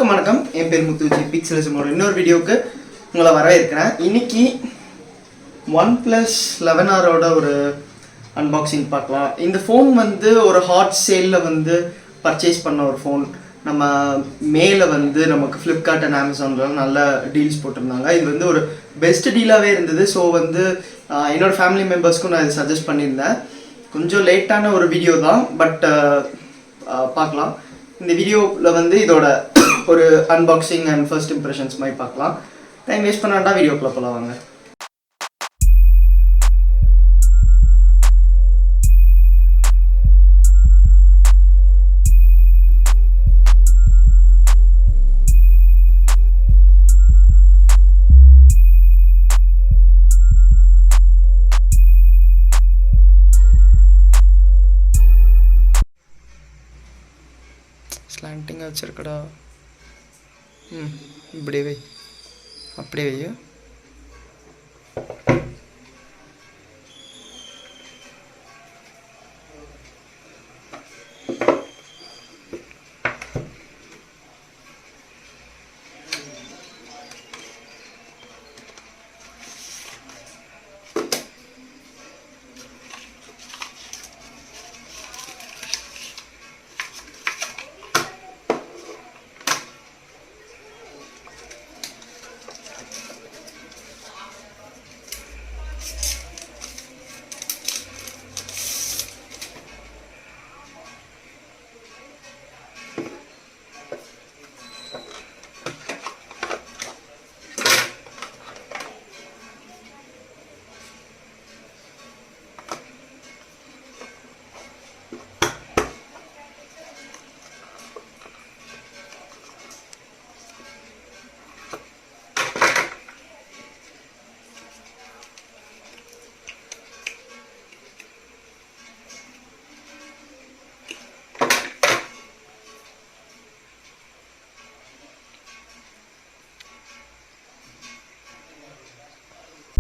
வணக்கம் என் பேர் முத்துஜி பிக்சலிசமோட இன்னொரு வீடியோவுக்கு உங்களை வரவேற்கிறேன். இன்னைக்கு OnePlus 11R ஒரு அன்பாக்சிங் பார்க்கலாம். இந்த ஃபோன் வந்து ஒரு ஹாட் சேலில் வந்து பர்ச்சேஸ் பண்ண ஒரு ஃபோன். நம்ம மேலே வந்து நமக்கு ஃப்ளிப்கார்ட் அண்ட் அமேசானில் நல்ல டீல்ஸ் போட்டிருந்தாங்க. இது வந்து ஒரு பெஸ்ட் டீலாகவே இருந்தது. ஸோ வந்து என்னோடய ஃபேமிலி மெம்பர்ஸ்க்கும் நான் இது சஜஸ்ட் பண்ணியிருந்தேன். கொஞ்சம் லேட்டான ஒரு வீடியோ தான், பட் பார்க்கலாம். இந்த வீடியோவில் வந்து இதோட ஒரு அன்பாக்சிங் அண்ட் ஃபர்ஸ்ட் இம்ப்ரெஷன்ஸ் மாதிரி பார்க்கலாம். டைம் வேஸ்ட் பண்ண வேண்டாம், வீடியோக்குள்ள போகலாம் வாங்க. ஸ்லாண்டிங்காக வச்சுருக்கடா. இப்படியே வை, அப்படியே வை.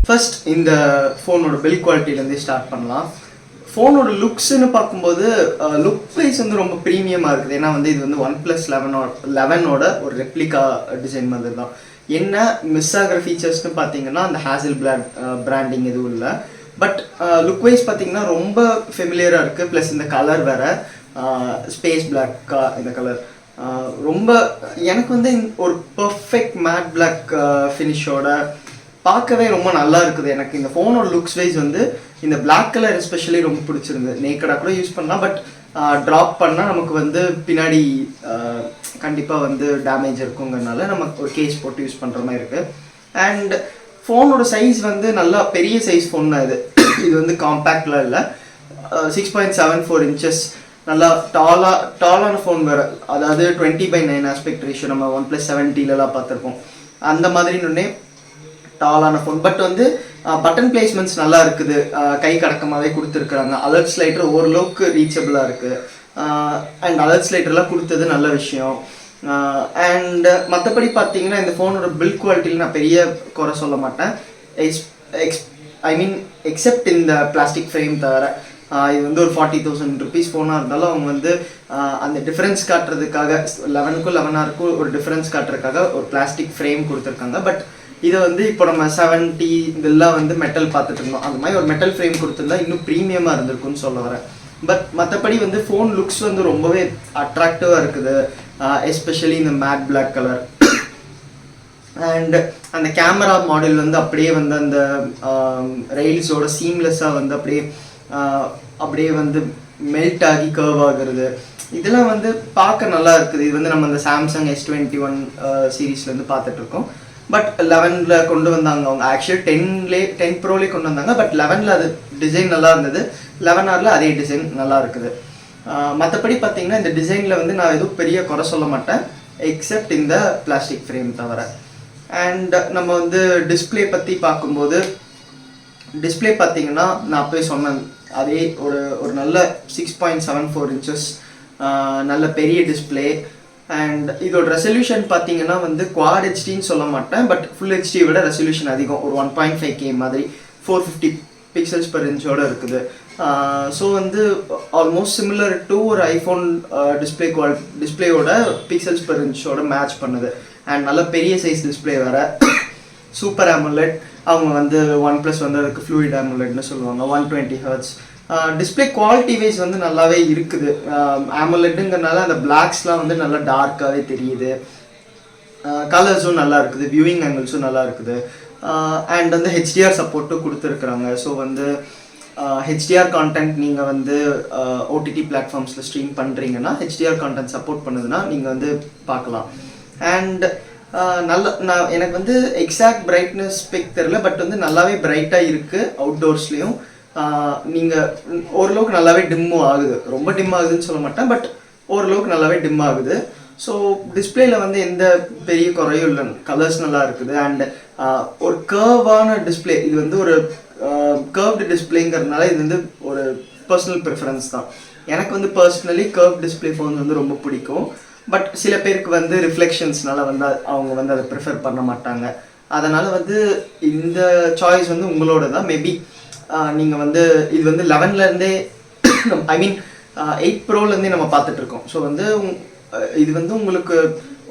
ஃபர்ஸ்ட் இந்த ஃபோனோட பில்ட் குவாலிட்டிலேருந்து ஸ்டார்ட் பண்ணலாம். ஃபோனோட லுக்ஸ்ன்னு பார்க்கும்போது லுக் வைஸ் வந்து ரொம்ப ப்ரீமியமாக இருக்குது. ஏன்னா வந்து இது வந்து OnePlus 11ஓட ஒரு ரெப்ளிகா டிசைன் மாதிரி தான். என்ன மிஸ் ஆகிற ஃபீச்சர்ஸ்னு பார்த்தீங்கன்னா அந்த ஹேசல் பிராண்டிங் எதுவும் இல்லை. பட் லுக் வைஸ் பார்த்தீங்கன்னா ரொம்ப ஃபெமிலியராக இருக்குது. ப்ளஸ் இந்த கலர் வேறு ஸ்பேஸ் பிளாக்காக இந்த கலர் ரொம்ப எனக்கு வந்து ஒரு பர்ஃபெக்ட் மேட் பிளாக் ஃபினிஷோட பார்க்கவே ரொம்ப நல்லா இருக்குது. எனக்கு இந்த ஃபோனோட லுக்ஸ் வைஸ் வந்து இந்த பிளாக் கலர் எஸ்பெஷலி ரொம்ப பிடிச்சிருந்தது. நேக்கடாக கூட யூஸ் பண்ணலாம், பட் ட்ராப் பண்ணால் நமக்கு வந்து பின்னாடி கண்டிப்பாக வந்து டேமேஜ் இருக்குங்கிறதுனால நமக்கு ஒரு கேஸ் போட்டு யூஸ் பண்ணுற மாதிரி இருக்குது. அண்ட் ஃபோனோட சைஸ் வந்து நல்லா பெரிய சைஸ் ஃபோன் தான் இது. இது வந்து காம்பேக்ட்லாம் இல்லை. 6.74 inches நல்லா டாலான ஃபோன் வேறு. அதாவது 20:9 ஆஸ்பெக்ட் ரேஷியோ நம்ம OnePlus 70லலாம் பார்த்துருப்போம். அந்த மாதிரின்னு டாலான ஃபோன். பட் வந்து பட்டன் பிளேஸ்மெண்ட்ஸ் நல்லா இருக்குது. கை கடக்கமாகவே கொடுத்துருக்குறாங்க. அலர்ட் ஸ்லைட்டர் ஓரளவுக்கு ரீச்சபிளாக இருக்குது. அண்ட் அலர்ட் ஸ்லைட்டர்லாம் கொடுத்தது நல்ல விஷயம். அண்ட் மற்றபடி பார்த்தீங்கன்னா இந்த ஃபோனோட பில்ட் குவாலிட்டியில் நான் பெரிய குறை சொல்ல மாட்டேன். எக்ஸப்ட் இந்த பிளாஸ்டிக் ஃப்ரேம் தவிர. இது வந்து ஒரு 40,000 rupees ஃபோனாக இருந்தாலும் அவங்க வந்து அந்த டிஃப்ரென்ஸ் காட்டுறதுக்காக 11க்கும் 11Rக்கும் ஒரு டிஃப்ரென்ஸ் காட்டுறதுக்காக ஒரு பிளாஸ்டிக் ஃப்ரேம் கொடுத்துருக்காங்க. பட் இதை வந்து இப்போ நம்ம 70 இதெல்லாம் வந்து மெட்டல் பார்த்துட்டு இருந்தோம். அந்த மாதிரி ஒரு மெட்டல் ஃப்ரேம் கொடுத்துருந்தா இன்னும் ப்ரீமியமாக இருந்திருக்குன்னு சொல்ல வரேன். பட் மற்றபடி வந்து ஃபோன் லுக்ஸ் வந்து ரொம்பவே அட்ராக்டிவாக இருக்குது. எஸ்பெஷலி இந்த மேட் பிளாக் கலர். அண்ட் அந்த கேமரா மாடல் வந்து அப்படியே வந்து அந்த ரெயில்ஸோட சீம்லெஸ்ஸாக வந்து அப்படியே வந்து மெல்ட் ஆகி கர்வ் ஆகுறது, இதெல்லாம் வந்து பார்க்க நல்லா இருக்குது. இது வந்து நம்ம அந்த சாம்சங் S21 சீரீஸ்லேருந்து பார்த்துட்ருக்கோம். பட் 11ல் கொண்டு வந்தாங்க அவங்க. ஆக்சுவலி 10 ப்ரோலே கொண்டு வந்தாங்க. பட் 11ல் அது டிசைன் நல்லா இருந்தது. 11Rல அதே டிசைன் நல்லா இருக்குது. மற்றபடி பார்த்தீங்கன்னா இந்த டிசைனில் வந்து நான் எதுவும் பெரிய குறை சொல்ல மாட்டேன், எக்ஸப்ட் இந்த பிளாஸ்டிக் ஃப்ரேம் தவிர. அண்ட் நம்ம வந்து டிஸ்பிளே பற்றி பார்க்கும்போது டிஸ்பிளே பார்த்தீங்கன்னா நான் அப்போயே சொன்னேன், அதே ஒரு நல்ல 6.74 inches நல்ல பெரிய டிஸ்பிளே. அண்ட் இதோட ரெசல்யூஷன் பார்த்தீங்கன்னா வந்து குவாட் ஹெச்டின்னு சொல்ல மாட்டேன், பட் ஃபுல் ஹெச்டி விட ரெசல்யூஷன் அதிகம். ஒரு 1.5K மாதிரி 450 pixels per inch இருக்குது. ஸோ வந்து ஆல்மோஸ்ட் சிமிலர் டு ஒரு ஐஃபோன் டிஸ்பிளேயோட பிக்சல்ஸ் பெர் இன்ச்சோட மேட்ச் பண்ணுது. அண்ட் நல்ல பெரிய சைஸ் டிஸ்பிளே வேறு, சூப்பர் AMOLED. அவங்க வந்து ஒன் ப்ளஸ் வந்து அதுக்கு ஃப்ளூயிட் AMOLEDனு சொல்லுவாங்க. 120 Hz டிஸ்பிளே குவாலிட்டி வைஸ் வந்து நல்லாவே இருக்குது. AMOLEDங்கிறனால அந்த பிளாக்ஸ்லாம் வந்து நல்லா டார்க்காகவே தெரியுது. கலர்ஸும் நல்லா இருக்குது, வியூவிங் ஆங்கிள்ஸும் நல்லா இருக்குது. அண்ட் வந்து HDR சப்போர்ட்டும் கொடுத்துருக்குறாங்க. ஸோ வந்து HDR கான்டென்ட் நீங்கள் வந்து OTT பிளாட்ஃபார்ம்ஸில் ஸ்ட்ரீம் பண்ணுறீங்கன்னா, HDR கான்டென்ட் சப்போர்ட் பண்ணுதுன்னா நீங்கள் வந்து பார்க்கலாம். அண்ட் எனக்கு வந்து எக்ஸாக்ட் பிரைட்னஸ் ஸ்பெக் தெரில, பட் வந்து நல்லாவே பிரைட்டாக இருக்குது. அவுட்டோர்ஸ்லேயும் நீங்கள் ஓரளவுக்கு நல்லாவே டிம்மும் ஆகுது. ரொம்ப டிம் ஆகுதுன்னு சொல்ல மாட்டேன், பட் ஓரளவுக்கு நல்லாவே டிம் ஆகுது. ஸோ டிஸ்பிளேல வந்து எந்த பெரிய குறையும் இல்லை, கலர்ஸ் நல்லா இருக்குது. அண்ட் ஒரு கர்வான டிஸ்பிளே, இது வந்து ஒரு கர்வ்டு டிஸ்பிளேங்கிறதுனால இது வந்து ஒரு பர்சனல் ப்ரிஃபரன்ஸ் தான். எனக்கு வந்து பர்சனலி கர்வ் டிஸ்பிளே ஃபோன் வந்து ரொம்ப பிடிக்கும். பட் சில பேருக்கு வந்து ரிஃப்ளெக்ஷன்ஸ்னால வந்து அவங்க வந்து அதை ப்ரிஃபர் பண்ண மாட்டாங்க. அதனால் வந்து இந்த சாய்ஸ் வந்து உங்களோட தான். மேபி நீங்கள் வந்து இது வந்து 11லேருந்தே ஐ மீன் 8 Proலேருந்தே நம்ம பார்த்துட்ருக்கோம். ஸோ வந்து இது வந்து உங்களுக்கு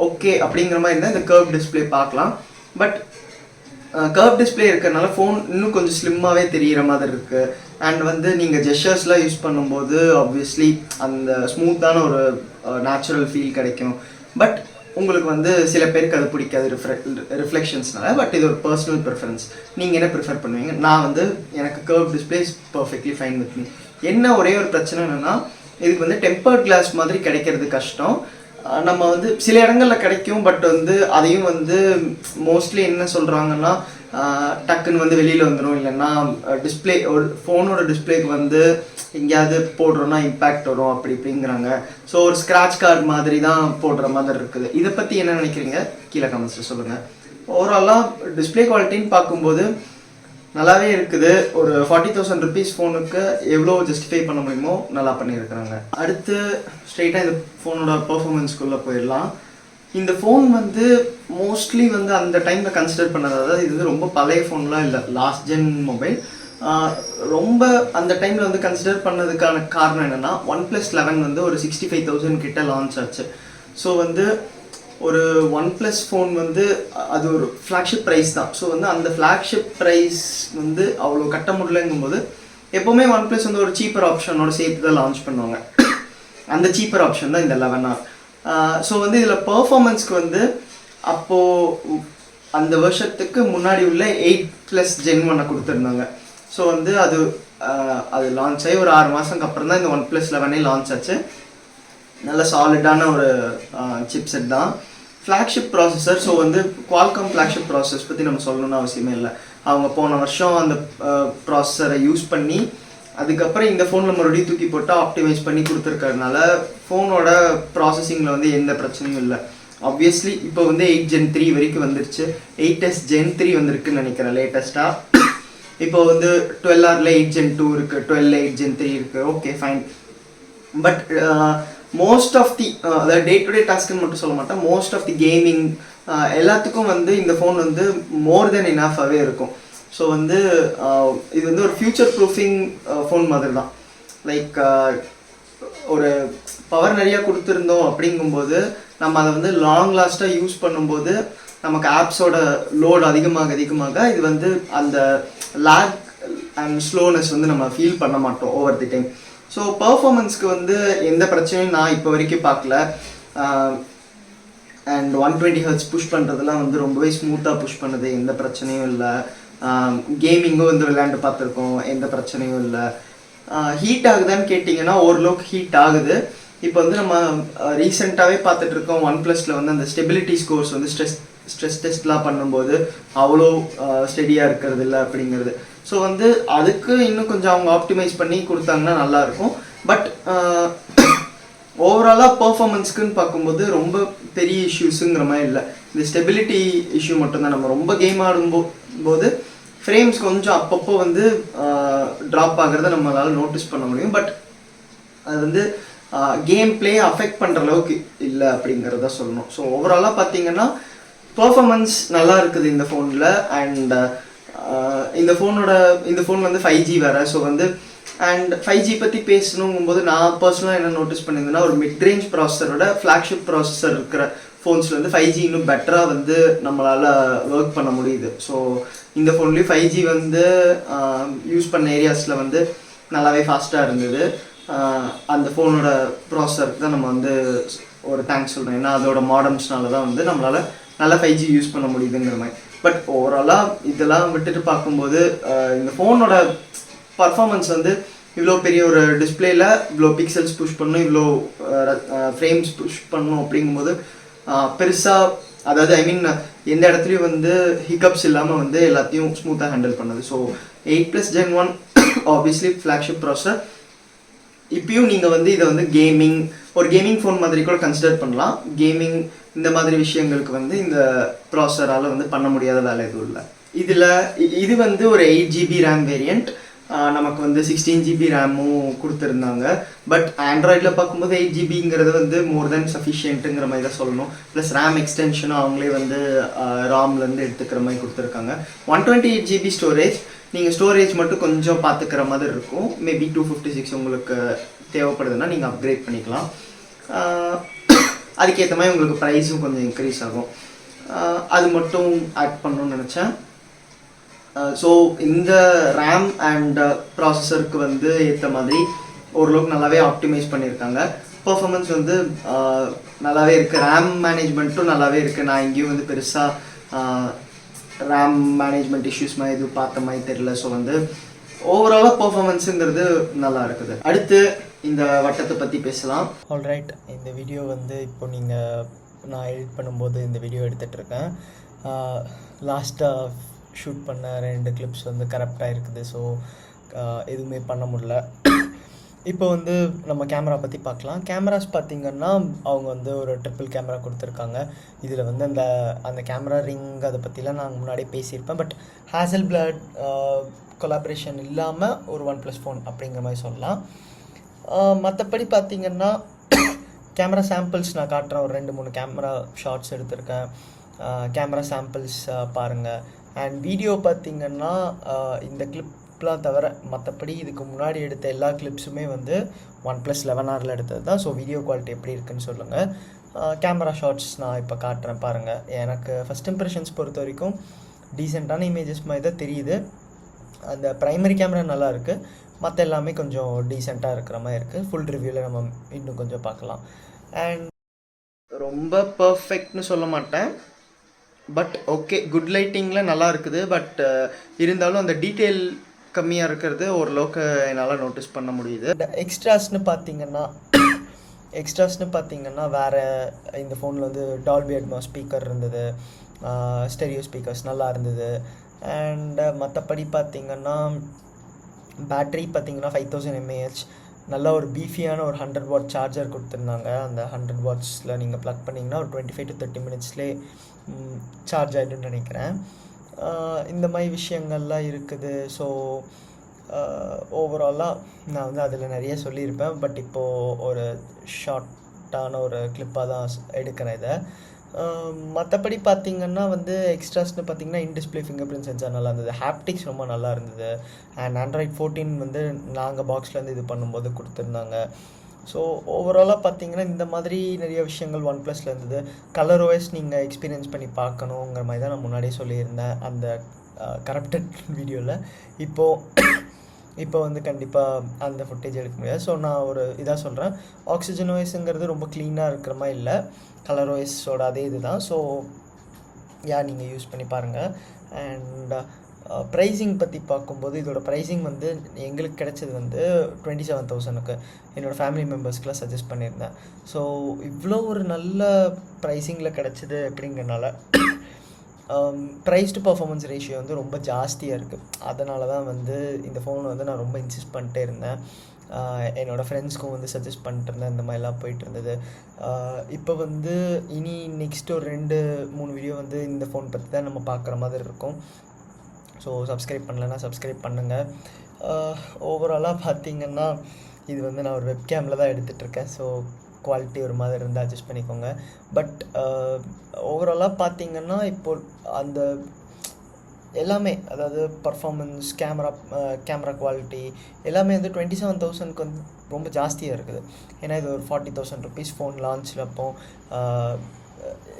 ஓகே அப்படிங்கிற மாதிரி இருந்தால் இந்த கர்வ் டிஸ்பிளே பார்க்கலாம். பட் கர்வ் டிஸ்பிளே இருக்கிறதுனால ஃபோன் இன்னும் கொஞ்சம் ஸ்லிம்மாகவே தெரிகிற மாதிரி இருக்குது. அண்ட் வந்து நீங்கள் ஜெஸ்டர்ஸ்லாம் யூஸ் பண்ணும்போது ஆப்வியஸ்லி அந்த ஸ்மூத்தான ஒரு நேச்சுரல் ஃபீல் கிடைக்கும். பட் உங்களுக்கு வந்து சில பேருக்கு அது பிடிக்காது ரிஃப்ளெக்ஷன்ஸ்னால. பட் இது ஒரு பர்சனல் ப்ரிஃபரன்ஸ். நீங்கள் என்ன ப்ரிஃபர் பண்ணுவீங்க? நான் வந்து எனக்கு curve display is perfectly fine with me. என்ன ஒரே ஒரு பிரச்சனை என்னென்னா, இதுக்கு வந்து டெம்பர்ட் கிளாஸ் மாதிரி கிடைக்கிறது கஷ்டம். நம்ம வந்து சில இடங்களில் கிடைக்கும், பட் வந்து அதையும் வந்து மோஸ்ட்லி என்ன சொல்கிறாங்கன்னா, டக்குன்னு வந்து வெளியில் வந்துடும், இல்லைன்னா டிஸ்பிளே ஒரு ஃபோனோட டிஸ்பிளேக்கு வந்து எங்கேயாவது போடுறோன்னா இம்பேக்ட் வரும் அப்படி இப்படிங்கிறாங்க. ஸோ ஒரு ஸ்க்ராட்ச் கார்டு மாதிரி தான் போடுற மாதிரி இருக்குது. இதை பற்றி என்ன நினைக்கிறீங்க? கீழே கமெண்ட்ஸில் சொல்லுங்கள். ஓவராலாக டிஸ்பிளே குவாலிட்டின்னு பார்க்கும்போது நல்லாவே இருக்குது. ஒரு 40,000 rupees ஃபோனுக்கு எவ்வளோ ஜஸ்டிஃபை பண்ண முடியுமோ நல்லா பண்ணியிருக்கிறாங்க. அடுத்து ஸ்ட்ரெயிட்டாக இந்த ஃபோனோட பர்ஃபார்மன்ஸ்குள்ளே போயிடலாம். இந்த ஃபோன் வந்து மோஸ்ட்லி வந்து அந்த டைமில் கன்சிடர் பண்ணது, அதாவது இது வந்து ரொம்ப பழைய ஃபோன்லாம் இல்லை, லாஸ்ட் ஜென் மொபைல். ரொம்ப அந்த டைமில் வந்து கன்சிடர் பண்ணதுக்கான காரணம் என்னென்னா, OnePlus 11 வந்து ஒரு 65,000 கிட்ட லான்ச் ஆச்சு. ஸோ வந்து ஒரு OnePlus ஃபோன் வந்து அது ஒரு ஃப்ளாக்ஷிப் ப்ரைஸ் தான். ஸோ வந்து அந்த ஃப்ளாக்ஷிப் ப்ரைஸ் வந்து அவ்வளோ கட்ட முடியலங்கும்போது எப்போவுமே OnePlus வந்து ஒரு சீப்பர் ஆப்ஷனோட சேர்த்து தான் லான்ச் பண்ணுவாங்க. அந்த சீப்பர் ஆப்ஷன் தான் இந்த 11R. ஸோ வந்து இதில் பர்ஃபார்மன்ஸ்க்கு வந்து அப்போது அந்த வருஷத்துக்கு முன்னாடி உள்ள 8+ Gen 1 கொடுத்துருந்தாங்க. ஸோ வந்து அது லான்ச் ஆகி ஒரு 6 மாதத்துக்கு அப்புறம் தான் இந்த OnePlus 11 லான்ச் ஆச்சு. நல்ல சாலிடான ஒரு சிப்செட் தான், ஃப்ளாக்ஷிப் ப்ராசஸர். ஸோ வந்து Qualcomm ஃப்ளாக்ஷிப் ப்ராசஸர் பற்றி நம்ம சொல்லணும்னு அவசியமே இல்லை. அவங்க போன வருஷம் அந்த ப்ராசஸரை யூஸ் பண்ணி அதுக்கப்புறம் இந்த ஃபோனில் மறுபடியும் தூக்கி போட்டு ஆப்டிமைஸ் பண்ணி கொடுத்துருக்கறதுனால ஃபோனோட ப்ராசஸிங்கில் வந்து எந்த பிரச்சனையும் இல்லை. ஆப்வியஸ்லி இப்போ வந்து 8 Gen 3 வரைக்கும் வந்துருச்சு. 8s Gen 3 வந்திருக்குன்னு நினைக்கிறேன் லேட்டஸ்ட்டாக. இப்போ வந்து 12Rல 8 Gen 2 இருக்குது, 12 8 Gen 3 இருக்குது. Okay fine. But most of the அதாவது டே டு டே டாஸ்க்குன்னு மட்டும் சொல்ல மாட்டேன், மோஸ்ட் ஆஃப் தி கேமிங் எல்லாத்துக்கும் வந்து இந்த ஃபோன் வந்து மோர் தென் இனஃபாகவே இருக்கும். ஸோ வந்து இது வந்து ஒரு ஃபியூச்சர் ப்ரூஃபிங் ஃபோன் மாதிரி தான். லைக் ஒரு பவர் நிறையா கொடுத்துருந்தோம் அப்படிங்கும்போது நம்ம அதை வந்து லாங் லாஸ்ட்டாக யூஸ் பண்ணும்போது நமக்கு ஆப்ஸோட லோடு அதிகமாக இது வந்து அந்த லேக் அண்ட் ஸ்லோனஸ் வந்து நம்ம ஃபீல் பண்ண மாட்டோம் ஓவர் தி டைம். ஸோ பர்ஃபார்மன்ஸ்க்கு வந்து எந்த பிரச்சனையும் நான் இப்போ வரைக்கும் பார்க்கல. அண்ட் 120 Hz புஷ் பண்ணுறதுலாம் வந்து ரொம்பவே ஸ்மூத்தாக புஷ் பண்ணுது, எந்த பிரச்சனையும் இல்லை. கேமிங்கும் வந்து விளையாண்டு பார்த்துருக்கோம், எந்த பிரச்சனையும் இல்லை. ஹீட் ஆகுதான்னு கேட்டிங்கன்னா ஓரளவுக்கு ஹீட் ஆகுது. இப்போ வந்து நம்ம ரீசெண்டாகவே பார்த்துட்டு இருக்கோம், OnePlusல வந்து அந்த ஸ்டெபிலிட்டி ஸ்கோர்ஸ் வந்து ஸ்ட்ரெஸ் டெஸ்ட்லாம் பண்ணும்போது அவ்வளோ ஸ்டெடியாக இருக்கிறது இல்லை அப்படிங்கிறது. ஸோ வந்து அதுக்கு இன்னும் கொஞ்சம் அவங்க ஆப்டிமைஸ் பண்ணி கொடுத்தாங்கன்னா நல்லாயிருக்கும். பட் ஓவராலாக பர்ஃபார்மன்ஸ்க்குன்னு பார்க்கும்போது ரொம்ப பெரிய இஷ்யூஸுங்கிற மாதிரி இல்லை. இந்த ஸ்டெபிலிட்டி இஷ்யூ மட்டும்தான். நம்ம ரொம்ப கேம் ஆடும்போது ஃப்ரேம்ஸ் கொஞ்சம் அப்பப்போ வந்து ட்ராப் ஆகிறத நம்மளால் நோட்டீஸ் பண்ண முடியும். பட் அது வந்து கேம் பிளே அஃபெக்ட் பண்ணுற அளவுக்கு இல்லை அப்படிங்கிறத சொல்லணும். ஸோ ஓவராலாக பார்த்தீங்கன்னா பர்ஃபார்மன்ஸ் நல்லா இருக்குது இந்த ஃபோனில். அண்ட் இந்த ஃபோன் வந்து 5G வேறு. ஸோ வந்து அண்ட் 5G பற்றி பேசணுங்கும்போது நான் பர்சனலாக என்ன நோட்டீஸ் பண்ணியிருந்தேன்னா ஒரு மிட் ரேஞ்ச் ப்ராசஸரோட ஃப்ளாக்ஷிப் ப்ராசஸர் இருக்கிற ஃபோன்ஸில் வந்து 5G இன்னும் பெட்டராக வந்து நம்மளால் ஒர்க் பண்ண முடியுது. ஸோ இந்த ஃபோன்லேயும் 5G வந்து யூஸ் பண்ண ஏரியாஸில் வந்து நல்லாவே ஃபாஸ்ட்டாக இருந்தது. அந்த ஃபோனோட ப்ராசஸருக்கு தான் நம்ம வந்து ஒரு தேங்க்ஸ் சொல்கிறோம். ஏன்னா அதோட மாடர்ன்ஸ்னால தான் வந்து நம்மளால் நல்லா 5G யூஸ் பண்ண முடியுதுங்கிற மாதிரி. பட் ஓவராலாக இதெல்லாம் விட்டுட்டு பார்க்கும்போது இந்த ஃபோனோட பர்ஃபார்மன்ஸ் வந்து இவ்வளோ பெரிய ஒரு டிஸ்பிளேயில் இவ்வளோ பிக்சல்ஸ் புஷ் பண்ணணும், இவ்வளோ ஃப்ரேம்ஸ் புஷ் பண்ணணும் அப்படிங்கும்போது பெருசாக, அதாவது ஐ மீன் எந்த இடத்துலையும் வந்து ஹிக்கப்ஸ் இல்லாமல் வந்து எல்லாத்தையும் ஸ்மூத்தாக ஹேண்டில் பண்ணுது. So 8+ Gen 1 obviously flagship processor. இப்பயும் நீங்கள் வந்து இதை வந்து ஒரு கேமிங் ஃபோன் மாதிரி கூட கன்சிடர் பண்ணலாம். கேமிங் இந்த மாதிரி விஷயங்களுக்கு வந்து இந்த ப்ராசஸரால் வந்து பண்ண முடியாத வேலை எதுவும் இல்லை. இது வந்து ஒரு 8GB ரேம் வேரியண்ட். நமக்கு வந்து 16GB ரேமும் கொடுத்துருந்தாங்க. பட் ஆண்ட்ராய்டில் பார்க்கும்போது 8GBங்கிறது வந்து மோர் தென் சஃபிஷியன்ட்டுங்கிற மாதிரி தான் சொல்லணும். ப்ளஸ் ரேம் எக்ஸ்டென்ஷனும் அவங்களே வந்து ராம்லேருந்து எடுத்துக்கிற மாதிரி கொடுத்துருக்காங்க. 128GB storage. நீங்கள் ஸ்டோரேஜ் மட்டும் கொஞ்சம் பார்த்துக்கிற மாதிரி இருக்கும். மேபி 256 உங்களுக்கு தேவைப்படுதுன்னா நீங்கள் அப்கிரேட் பண்ணிக்கலாம். அதுக்கேற்ற மாதிரி உங்களுக்கு ப்ரைஸும் கொஞ்சம் இன்க்ரீஸ் ஆகும். அது மட்டும் ஆட் பண்ணணும்னு நினச்சேன். ஸோ இந்த ரேம் அண்ட் ப்ராசஸருக்கு வந்து ஏற்ற மாதிரி ஓரளவுக்கு நல்லாவே ஆப்டிமைஸ் பண்ணியிருக்காங்க. பர்ஃபார்மன்ஸ் வந்து நல்லாவே இருக்குது. ரேம் மேனேஜ்மெண்ட்டும் நல்லாவே இருக்குது. நான் இங்கேயும் வந்து பெருசாக ரேம் மேனேஜ்மெண்ட் இஷ்யூஸ் மாதிரி எதுவும் பார்த்த மாதிரி தெரியல. ஸோ வந்து ஓவராலாக பர்ஃபார்மன்ஸுங்கிறது நல்லா இருக்குது. அடுத்து இந்த வட்டத்தை பற்றி பேசலாம். ஆல்ரைட், இந்த வீடியோ வந்து இப்போ நான் எடிட் பண்ணும்போது இந்த வீடியோ எடுத்துகிட்ருக்கேன். லாஸ்ட்டாக ஷூட் பண்ண 2 கிளிப்ஸ் வந்து கரெக்டாக இருக்குது. ஸோ எதுவுமே பண்ண முடியல. இப்போ வந்து நம்ம கேமரா பற்றி பார்க்கலாம். கேமராஸ் பார்த்திங்கன்னா அவங்க வந்து ஒரு ட்ரிபிள் கேமரா கொடுத்துருக்காங்க. இதில் வந்து அந்த கேமரா ரிங் அதை பற்றிலாம் நான் முன்னாடியே பேசியிருப்பேன். பட் ஹேசல்பிளட் கொலாபரேஷன் இல்லாமல் ஒரு OnePlus ஃபோன் அப்படிங்கிற மாதிரி சொல்லலாம். மற்றபடி பார்த்திங்கன்னா கேமரா சாம்பிள்ஸ் நான் காட்டுறேன். ஒரு 2-3 கேமரா ஷார்ட்ஸ் எடுத்திருக்கேன். கேமரா சாம்பிள்ஸ் பாருங்கள். அண்ட் வீடியோ பார்த்திங்கன்னா இந்த கிளிப்லாம் தவிர மற்றபடி இதுக்கு முன்னாடி எடுத்த எல்லா கிளிப்ஸுமே வந்து OnePlus 11Rல எடுத்தது தான். ஸோ வீடியோ குவாலிட்டி எப்படி இருக்குன்னு சொல்லுங்கள். கேமரா ஷார்ட்ஸ் நான் இப்போ காட்டுறேன் பாருங்கள். எனக்கு ஃபஸ்ட் இம்ப்ரெஷன்ஸ் பொறுத்த வரைக்கும் டீசெண்டான இமேஜஸ் மாதிரி தான் தெரியுது. அந்த ப்ரைமரி கேமரா நல்லா இருக்குது. மற்ற எல்லாமே கொஞ்சம் டீசெண்டாக இருக்கிற மாதிரி இருக்குது. ஃபுல் ரிவ்யூவில் நம்ம இன்னும் கொஞ்சம் பார்க்கலாம். அண்ட் ரொம்ப பர்ஃபெக்ட்னு சொல்ல மாட்டேன், பட் ஓகே, குட் லைட்டிங்கில் நல்லா இருக்குது. பட் இருந்தாலும் அந்த டீட்டெயில் கம்மியாக இருக்கிறது ஓரளவுக்கு என்னால் நோட்டீஸ் பண்ண முடியுது. எக்ஸ்ட்ராஸ்னு பார்த்தீங்கன்னா வேறு இந்த ஃபோனில் வந்து டால்பி அட்மாஸ் ஸ்பீக்கர் இருந்தது, ஸ்டெரியோ ஸ்பீக்கர்ஸ் நல்லா இருந்தது. அண்ட் மற்றபடி பார்த்திங்கன்னா பேட்ரி பார்த்திங்கன்னா 5000 mAh, நல்ல ஒரு பீஃபியான ஒரு 100 வாட் சார்ஜர் கொடுத்துருந்தாங்க. அந்த 100 வாட்ஸில் நீங்கள் ப்ளக் பண்ணிங்கன்னா ஒரு 25 to 30 மினிட்ஸ்லேயே சார்ஜ் ஆகிடும்னு நினைக்கிறேன். இந்த மாதிரி விஷயங்கள்லாம் இருக்குது. ஸோ ஓவராலாக நான் வந்து அதில் நிறைய சொல்லியிருப்பேன். பட் இப்போது ஒரு ஷார்ட்டான ஒரு கிளிப்பாக தான் எடுக்கிறேன் இதை. மற்றபடி பார்த்திங்கன்னா வந்து எக்ஸ்ட்ராஸ்னு பார்த்திங்கன்னா இன்டிஸ்பிளே ஃபிங்கர் பிரிண்ட் சென்சார் நல்லா இருந்தது. ஹாப்டிக்ஸ் ரொம்ப நல்லா இருந்தது. அண்ட் ஆண்ட்ராய்ட் 14 வந்து நாங்கள் பாக்ஸ்லேருந்து இது பண்ணும்போது கொடுத்துருந்தாங்க. ஸோ ஓவராலாக பார்த்திங்கன்னா இந்த மாதிரி நிறைய விஷயங்கள் OnePlusல இருந்தது. கலர் OS நீங்கள் எக்ஸ்பீரியன்ஸ் பண்ணி பார்க்கணுங்கிற மாதிரி தான் நான் முன்னாடியே சொல்லியிருந்தேன் அந்த கரப்டட் வீடியோவில். இப்போ வந்து கண்டிப்பாக அந்த ஃபுட்டேஜ் எடுக்க முடியாது. ஸோ நான் ஒரு இதாக சொல்கிறேன், ஆக்சிஜன் OSங்கிறது ரொம்ப க்ளீனாக இருக்கிற மாதிரி இல்லை, கலர் OSோட அதே இது தான். ஸோ நீங்கள் யூஸ் பண்ணி பாருங்கள். அண்ட் ப்ரைஸிங் பற்றி பார்க்கும்போது இதோட ப்ரைஸிங் வந்து எங்களுக்கு கிடைச்சது வந்து 27,000க்கு. என்னோடய ஃபேமிலி மெம்பர்ஸ்க்கெலாம் சஜஸ்ட் பண்ணியிருந்தேன். ஸோ இவ்வளோ ஒரு நல்ல ப்ரைஸிங்கில் கிடச்சிது அப்படிங்கிறனால ப்ரைஸ் டு பர்ஃபார்மன்ஸ் ரேஷியோ வந்து ரொம்ப ஜாஸ்தியாக இருக்குது. அதனால தான் வந்து இந்த ஃபோன் வந்து நான் ரொம்ப இன்சிஸ்ட் பண்ணிட்டே இருந்தேன். என்னோடய ஃப்ரெண்ட்ஸ்க்கும் வந்து சஜஸ்ட் பண்ணிட்டு இருந்தேன். இந்த மாதிரிலாம் போயிட்டு இருந்தது. இப்போ வந்து நெக்ஸ்ட்டு ஒரு 2-3 வீடியோ வந்து இந்த ஃபோன் பற்றி தான் நம்ம பார்க்குற மாதிரி இருக்கும். ஸோ சப்ஸ்கிரைப் பண்ணலைன்னா சப்ஸ்கிரைப் பண்ணுங்கள். ஓவராலாக பார்த்திங்கன்னா இது வந்து நான் ஒரு வெப்கேமில் தான் எடுத்துகிட்ருக்கேன். ஸோ குவாலிட்டி ஒரு மாதிரி இருந்தால் அட்ஜஸ்ட் பண்ணிக்கோங்க. பட் ஓவராலாக பார்த்திங்கன்னா இப்போது அந்த எல்லாமே, அதாவது பர்ஃபார்மன்ஸ், கேமரா குவாலிட்டி எல்லாமே வந்து 27,000க்கு வந்து ரொம்ப ஜாஸ்தியாக இருக்குது. ஏன்னா இது ஒரு 40,000 ருபீஸ் ஃபோன் லான்ச்சில் அப்போ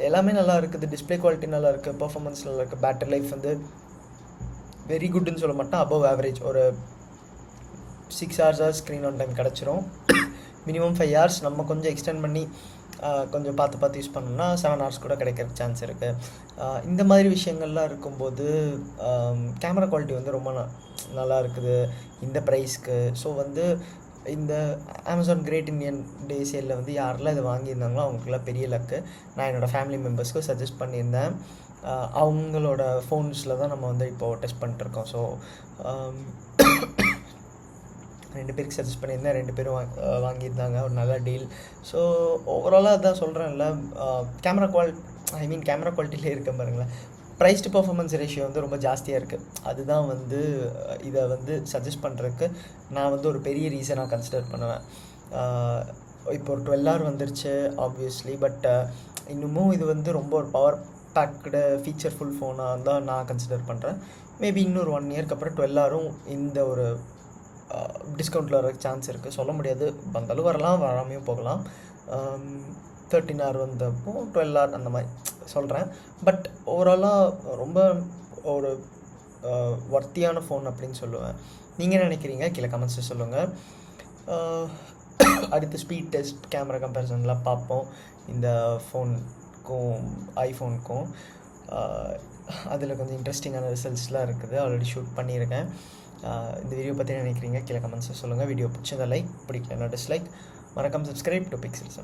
எல்லாமே நல்லா இருக்குது. டிஸ்பிளே குவாலிட்டி நல்லா இருக்குது, பர்ஃபார்மன்ஸ் நல்லா இருக்குது, பேட்டரி லைஃப் வந்து வெரி குட்னு சொல்ல மாட்டேன், அபவ் ஆவரேஜ். ஒரு 6 hours ஸ்க்ரீன் ஆன் டைம் கிடச்சிரும். மினிமம் 5 hours, நம்ம கொஞ்சம் எக்ஸ்டெண்ட் பண்ணி கொஞ்சம் பார்த்து யூஸ் பண்ணோம்னா 7 hours கூட கிடைக்கிற சான்ஸ் இருக்குது. இந்த மாதிரி விஷயங்கள்லாம் இருக்கும்போது கேமரா குவாலிட்டி வந்து ரொம்ப நல்லா இருக்குது இந்த ப்ரைஸ்க்கு. ஸோ வந்து இந்த அமேசான் கிரேட் இண்டியன் டே சேலில் வந்து யாரெல்லாம் இதை வாங்கியிருந்தாங்களோ அவங்களுக்குலாம் பெரிய லக்கு. நான் என்னோடய ஃபேமிலி மெம்பர்ஸ்க்கு சஜஸ்ட் பண்ணியிருந்தேன். அவங்களோட ஃபோன்ஸில் தான் நம்ம வந்து இப்போது டெஸ்ட் பண்ணிட்டுருக்கோம். ஸோ 2 பேருக்கு சஜஸ்ட் பண்ணியிருந்தேன், 2 பேரும் வாங்கியிருந்தாங்க. ஒரு நல்ல டீல். ஸோ ஓவராலாக அதான் சொல்கிறேன்ல, கேமரா குவாலிட்டியிலே இருக்க பாருங்களேன், ப்ரைஸ் டு பர்ஃபார்மன்ஸ் ரேஷியோ வந்து ரொம்ப ஜாஸ்தியாக இருக்குது. அதுதான் வந்து இதை வந்து சஜஸ்ட் பண்ணுறதுக்கு நான் வந்து ஒரு பெரிய ரீசனாக கன்சிடர் பண்ணுவேன். இப்போ ஒரு 12 hour வந்துருச்சு ஆப்வியஸ்லி, பட் இன்னமும் இது வந்து ரொம்ப ஒரு பவர் பேக்டு ஃபீச்சர்ஃபுல் ஃபோனாக தான் நான் கன்சிடர் பண்ணுறேன். மேபி இன்னொரு 1 yearக்கு அப்புறம் 12 hour இந்த ஒரு டிஸ்கவுண்ட்டில் வர சான்ஸ் இருக்குது. சொல்ல முடியாது, வந்தாலும் வரலாம், வராமையும் போகலாம். 13 hour வந்தப்போ 12 hour அந்த மாதிரி சொல்கிறேன். பட் ஓவராலாக ரொம்ப ஒரு ஒர்த்தியான ஃபோன் அப்படின்னு சொல்லுவேன். நீங்கள் நினைக்கிறீங்க கீழே கமெண்ட்ஸில் சொல்லுங்கள். அடுத்து ஸ்பீட் டெஸ்ட், கேமரா கம்பேரிசன்லாம் பார்ப்போம் இந்த ஃபோனுக்கும் ஐஃபோனுக்கும். அதில் கொஞ்சம் இன்ட்ரெஸ்டிங்கான ரிசல்ட்ஸ்லாம் இருக்குது, ஆல்ரெடி ஷூட் பண்ணியிருக்கேன். இந்த வீடியோ பற்றி நினைக்கிறீங்க கீழே கமெண்ட்ஸில் சொல்லுங்கள். வீடியோ பிடிச்சதை லைக், பிடிக்கலன்னா டிஸ்லைக். மறக்காம சப்ஸ்கிரைப் டு பிக்சல்ஸ்.